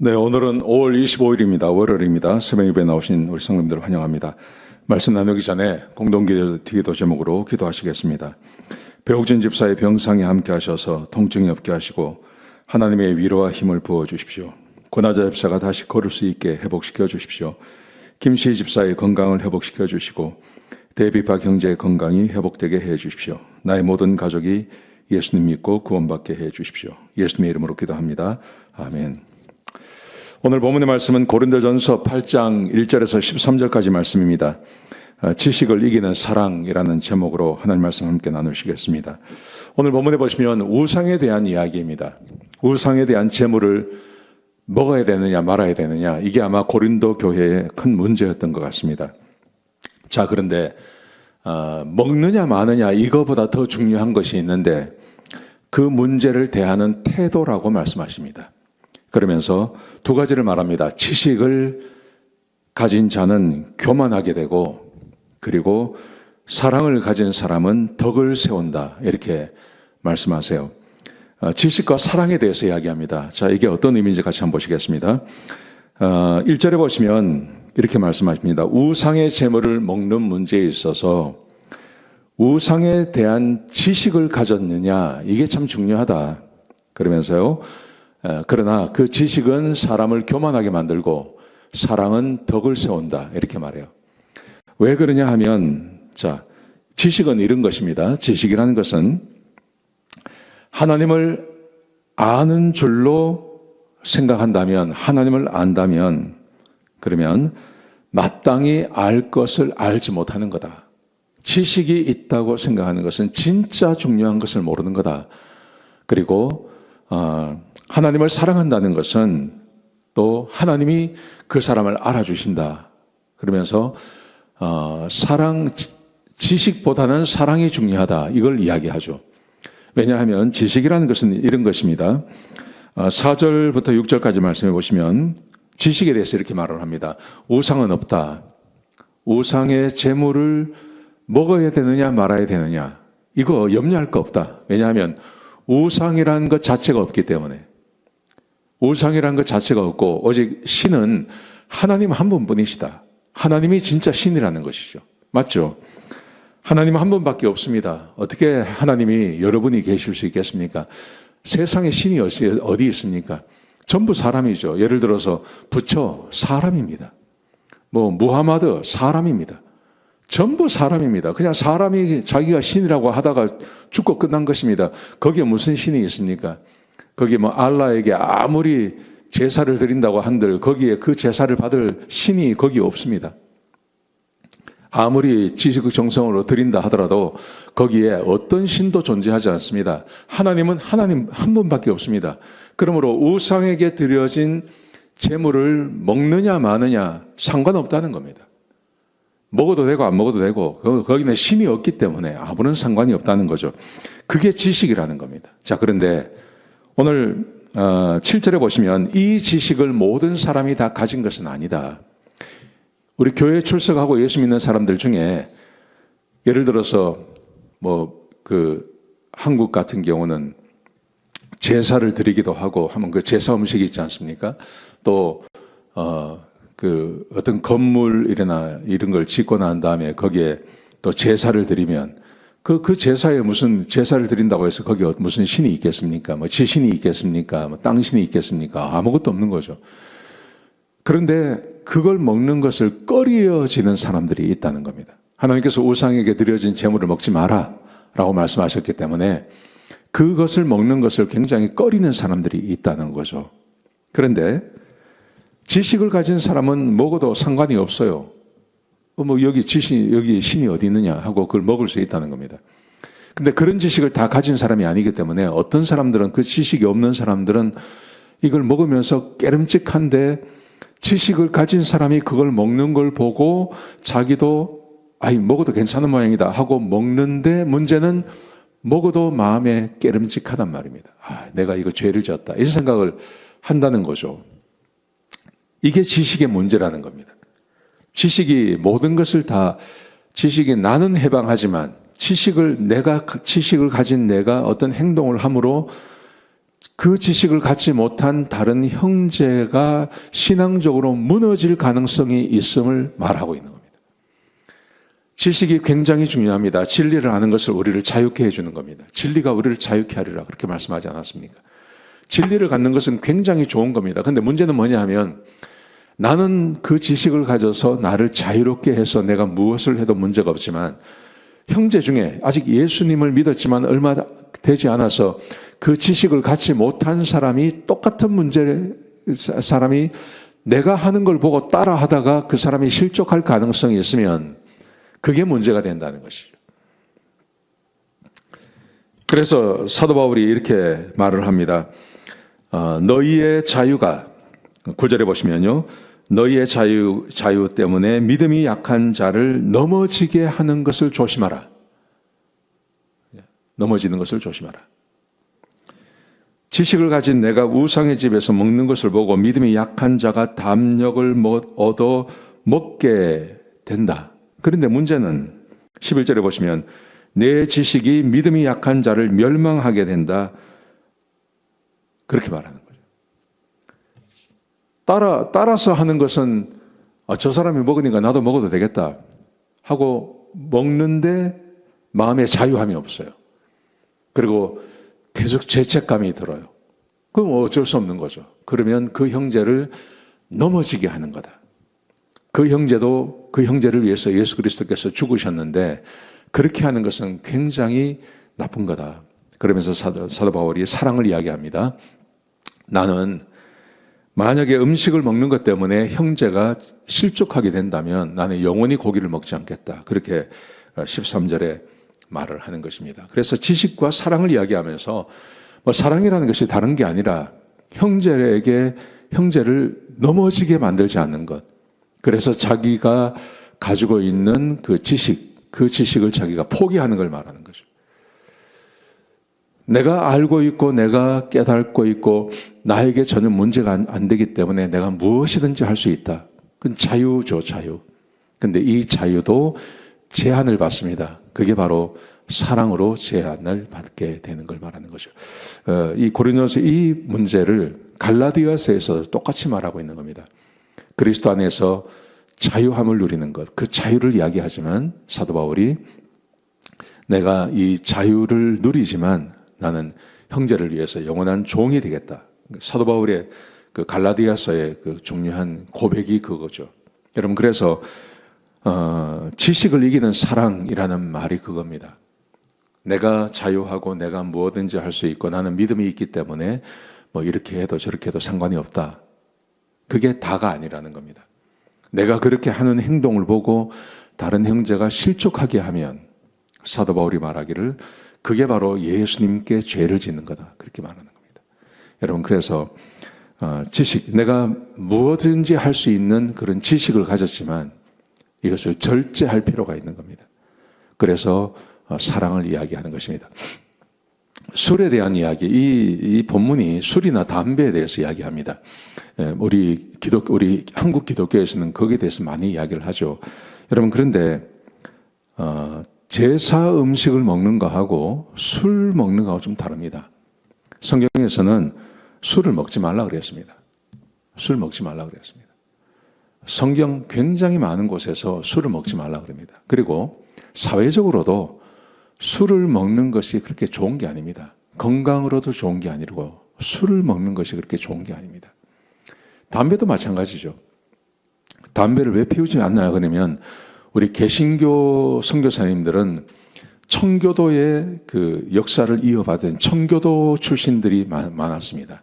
네, 오늘은 5월 25일입니다. 월요일입니다. 새벽 예배 나오신 우리 성도님들 환영합니다. 말씀 나누기 전에 공동기도 제목으로 기도하시겠습니다. 배옥진 집사의 병상에 함께 하셔서 통증이 없게 하시고 하나님의 위로와 힘을 부어주십시오. 권하자 집사가 다시 걸을 수 있게 회복시켜 주십시오. 김시희 집사의 건강을 회복시켜 주시고 대비파 경제의 건강이 회복되게 해 주십시오. 나의 모든 가족이 예수님 믿고 구원받게 해 주십시오. 예수님의 이름으로 기도합니다. 아멘. 오늘 본문의 말씀은 고린도전서 8장 1절에서 13절까지 말씀입니다. 지식을 이기는 사랑이라는 제목으로 하나님 말씀 함께 나누시겠습니다. 오늘 본문에 보시면 우상에 대한 이야기입니다. 우상에 대한 재물을 먹어야 되느냐 말아야 되느냐, 이게 아마 고린도 교회의 큰 문제였던 것 같습니다. 자, 그런데 먹느냐 마느냐 이거보다 더 중요한 것이 있는데 그 문제를 대하는 태도라고 말씀하십니다. 그러면서 두 가지를 말합니다. 지식을 가진 자는 교만하게 되고, 그리고 사랑을 가진 사람은 덕을 세운다, 이렇게 말씀하세요. 지식과 사랑에 대해서 이야기합니다. 자, 이게 어떤 의미인지 같이 한번 보시겠습니다. 1절에 보시면 이렇게 말씀하십니다. 우상의 재물을 먹는 문제에 있어서 우상에 대한 지식을 가졌느냐, 이게 참 중요하다. 그러면서요, 그러나 그 지식은 사람을 교만하게 만들고 사랑은 덕을 세운다, 이렇게 말해요. 왜 그러냐 하면, 자, 지식은 이런 것입니다. 지식이라는 것은 하나님을 아는 줄로 생각한다면, 하나님을 안다면, 그러면 마땅히 알 것을 알지 못하는 거다. 지식이 있다고 생각하는 것은 진짜 중요한 것을 모르는 거다. 그리고 하나님을 사랑한다는 것은 또 하나님이 그 사람을 알아주신다. 그러면서 지식보다는 사랑이 중요하다, 이걸 이야기하죠. 왜냐하면 지식이라는 것은 이런 것입니다. 4절부터 6절까지 말씀해 보시면 지식에 대해서 이렇게 말을 합니다. 우상은 없다. 우상의 재물을 먹어야 되느냐 말아야 되느냐, 이거 염려할 거 없다. 왜냐하면 우상이라는 것 자체가 없기 때문에. 우상이라는 것 자체가 없고 오직 신은 하나님 한 분뿐이시다. 하나님이 진짜 신이라는 것이죠. 맞죠? 하나님 한 분밖에 없습니다. 어떻게 하나님이 여러분이 계실 수 있겠습니까? 세상에 신이 어디 있습니까? 전부 사람이죠. 예를 들어서 부처 사람입니다. 무하마드 사람입니다. 전부 사람입니다. 그냥 사람이 자기가 신이라고 하다가 죽고 끝난 것입니다. 거기에 무슨 신이 있습니까? 거기에 알라에게 아무리 제사를 드린다고 한들 거기에 그 제사를 받을 신이 거기에 없습니다. 아무리 지식 정성으로 드린다 하더라도 거기에 어떤 신도 존재하지 않습니다. 하나님은 하나님 한 분밖에 없습니다. 그러므로 우상에게 드려진 제물을 먹느냐 마느냐 상관없다는 겁니다. 먹어도 되고 안 먹어도 되고 거기는 신이 없기 때문에 아무런 상관이 없다는 거죠. 그게 지식이라는 겁니다. 자, 그런데 오늘 7절에 보시면 이 지식을 모든 사람이 다 가진 것은 아니다. 우리 교회에 출석하고 예수 믿는 사람들 중에 예를 들어서 한국 같은 경우는 제사를 드리기도 하고 하면 그 제사 음식이 있지 않습니까? 또 어떤 건물이나 이런 걸 짓고 난 다음에 거기에 또 제사를 드리면 그 제사에 무슨 제사를 드린다고 해서 거기에 무슨 신이 있겠습니까? 지신이 있겠습니까? 땅신이 있겠습니까? 아무것도 없는 거죠. 그런데 그걸 먹는 것을 꺼려지는 사람들이 있다는 겁니다. 하나님께서 우상에게 드려진 제물을 먹지 마라 라고 말씀하셨기 때문에 그것을 먹는 것을 굉장히 꺼리는 사람들이 있다는 거죠. 그런데 지식을 가진 사람은 먹어도 상관이 없어요. 여기 신이 어디 있느냐 하고 그걸 먹을 수 있다는 겁니다. 근데 그런 지식을 다 가진 사람이 아니기 때문에 어떤 사람들은, 그 지식이 없는 사람들은 이걸 먹으면서 깨름직한데 지식을 가진 사람이 그걸 먹는 걸 보고 자기도 먹어도 괜찮은 모양이다 하고 먹는데 문제는 먹어도 마음에 깨름직하단 말입니다. 내가 이거 죄를 지었다, 이런 생각을 한다는 거죠. 이게 지식의 문제라는 겁니다. 지식이 모든 것을 다, 지식이 나는 해방하지만 지식을 가진 내가 어떤 행동을 함으로 그 지식을 갖지 못한 다른 형제가 신앙적으로 무너질 가능성이 있음을 말하고 있는 겁니다. 지식이 굉장히 중요합니다. 진리를 아는 것을 우리를 자유케 해주는 겁니다. 진리가 우리를 자유케 하리라 그렇게 말씀하지 않았습니까? 진리를 갖는 것은 굉장히 좋은 겁니다. 근데 문제는 뭐냐 하면 나는 그 지식을 가져서 나를 자유롭게 해서 내가 무엇을 해도 문제가 없지만 형제 중에 아직 예수님을 믿었지만 얼마 되지 않아서 그 지식을 갖지 못한 사람이 똑같은 사람이 내가 하는 걸 보고 따라 하다가 그 사람이 실족할 가능성이 있으면 그게 문제가 된다는 것이죠. 그래서 사도 바울이 이렇게 말을 합니다. 너희의 자유가 9절에 보시면요. 너희의 자유 때문에 믿음이 약한 자를 넘어지게 하는 것을 조심하라. 넘어지는 것을 조심하라. 지식을 가진 내가 우상의 집에서 먹는 것을 보고 믿음이 약한 자가 담력을 얻어 먹게 된다. 그런데 문제는 11절에 보시면 내 지식이 믿음이 약한 자를 멸망하게 된다. 그렇게 말하는 거죠. 따라서 하는 것은 저 사람이 먹으니까 나도 먹어도 되겠다 하고 먹는데 마음에 자유함이 없어요. 그리고 계속 죄책감이 들어요. 그럼 어쩔 수 없는 거죠. 그러면 그 형제를 넘어지게 하는 거다. 그 형제를 위해서 예수 그리스도께서 죽으셨는데 그렇게 하는 것은 굉장히 나쁜 거다. 그러면서 사도 바울이 사랑을 이야기합니다. 나는 만약에 음식을 먹는 것 때문에 형제가 실족하게 된다면 나는 영원히 고기를 먹지 않겠다. 그렇게 13절에 말을 하는 것입니다. 그래서 지식과 사랑을 이야기하면서 사랑이라는 것이 다른 게 아니라 형제를 넘어지게 만들지 않는 것. 그래서 자기가 가지고 있는 그 지식을 자기가 포기하는 걸 말하는 거죠. 내가 알고 있고 내가 깨닫고 있고 나에게 전혀 문제가 안 되기 때문에 내가 무엇이든지 할 수 있다. 그건 자유죠, 자유. 근데 이 자유도 제한을 받습니다. 그게 바로 사랑으로 제한을 받게 되는 걸 말하는 거죠. 이 고린도서 이 문제를 갈라디아서에서 똑같이 말하고 있는 겁니다. 그리스도 안에서 자유함을 누리는 것, 그 자유를 이야기하지만 사도 바울이 내가 이 자유를 누리지만 나는 형제를 위해서 영원한 종이 되겠다. 사도 바울의 그 갈라디아서의 그 중요한 고백이 그거죠. 여러분 그래서 지식을 이기는 사랑이라는 말이 그겁니다. 내가 자유하고 내가 무엇든지 할 수 있고 나는 믿음이 있기 때문에 이렇게 해도 저렇게 해도 상관이 없다. 그게 다가 아니라는 겁니다. 내가 그렇게 하는 행동을 보고 다른 형제가 실족하게 하면 사도 바울이 말하기를 그게 바로 예수님께 죄를 짓는 거다. 그렇게 말하는 겁니다. 여러분 그래서 지식, 내가 무엇든지 할 수 있는 그런 지식을 가졌지만 이것을 절제할 필요가 있는 겁니다. 그래서 사랑을 이야기하는 것입니다. 술에 대한 이야기, 이 본문이 술이나 담배에 대해서 이야기합니다. 우리 한국 기독교에서는 거기에 대해서 많이 이야기를 하죠. 여러분 그런데 제사 음식을 먹는 거하고 술 먹는 거하고 좀 다릅니다. 성경에서는 술을 먹지 말라 그랬습니다. 술 먹지 말라 그랬습니다. 성경 굉장히 많은 곳에서 술을 먹지 말라 그럽니다. 그리고 사회적으로도 술을 먹는 것이 그렇게 좋은 게 아닙니다. 건강으로도 좋은 게 아니고 술을 먹는 것이 그렇게 좋은 게 아닙니다. 담배도 마찬가지죠. 담배를 왜 피우지 않나요? 그러면 우리 개신교 선교사님들은 청교도의 그 역사를 이어받은 청교도 출신들이 많았습니다.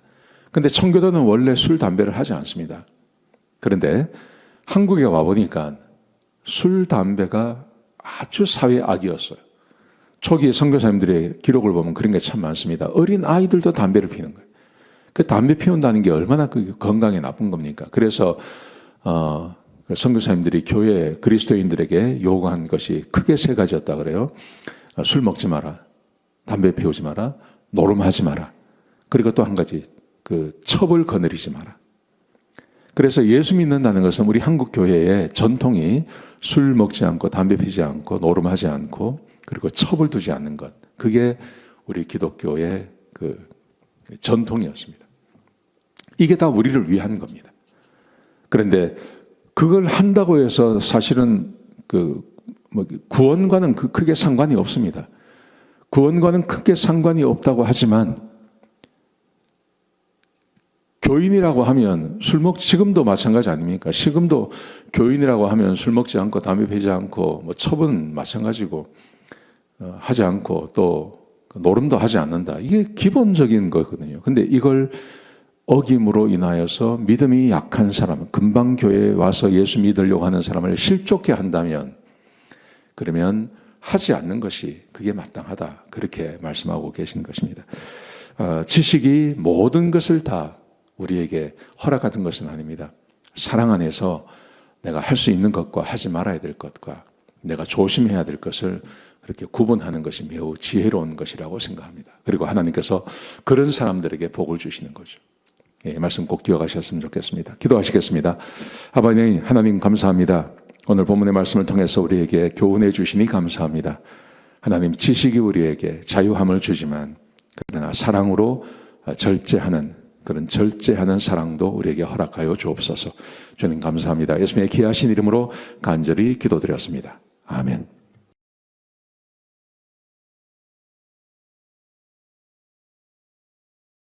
그런데 청교도는 원래 술, 담배를 하지 않습니다. 그런데 한국에 와보니까 술, 담배가 아주 사회 악이었어요. 초기에 선교사님들의 기록을 보면 그런 게 참 많습니다. 어린 아이들도 담배를 피는 거예요. 그 담배 피운다는 게 얼마나 그 건강에 나쁜 겁니까? 그래서 선교사님들이 교회 그리스도인들에게 요구한 것이 크게 세 가지였다 그래요. 술 먹지 마라, 담배 피우지 마라, 노름하지 마라. 그리고 또 한 가지 그 첩을 거느리지 마라. 그래서 예수 믿는다는 것은 우리 한국 교회의 전통이 술 먹지 않고 담배 피지 않고 노름하지 않고 그리고 첩을 두지 않는 것. 그게 우리 기독교의 그 전통이었습니다. 이게 다 우리를 위한 겁니다. 그런데 그걸 한다고 해서 사실은 구원과는 크게 상관이 없습니다. 구원과는 크게 상관이 없다고 하지만 교인이라고 하면 지금도 마찬가지 아닙니까? 지금도 교인이라고 하면 술 먹지 않고 담배 피지 않고 첩은 마찬가지고 하지 않고 또 노름도 하지 않는다. 이게 기본적인 거거든요. 근데 이걸 어김으로 인하여서 믿음이 약한 사람, 금방 교회에 와서 예수 믿으려고 하는 사람을 실족해 한다면 그러면 하지 않는 것이 그게 마땅하다. 그렇게 말씀하고 계신 것입니다. 지식이 모든 것을 다 우리에게 허락하는 것은 아닙니다. 사랑 안에서 내가 할 수 있는 것과 하지 말아야 될 것과 내가 조심해야 될 것을 그렇게 구분하는 것이 매우 지혜로운 것이라고 생각합니다. 그리고 하나님께서 그런 사람들에게 복을 주시는 거죠. 예, 말씀 꼭 기억하셨으면 좋겠습니다. 기도하시겠습니다. 아버지 하나님 감사합니다. 오늘 본문의 말씀을 통해서 우리에게 교훈해 주시니 감사합니다. 하나님 지식이 우리에게 자유함을 주지만 그러나 사랑으로 절제하는 그런 절제하는 사랑도 우리에게 허락하여 주옵소서. 주님 감사합니다. 예수님의 귀하신 이름으로 간절히 기도드렸습니다. 아멘.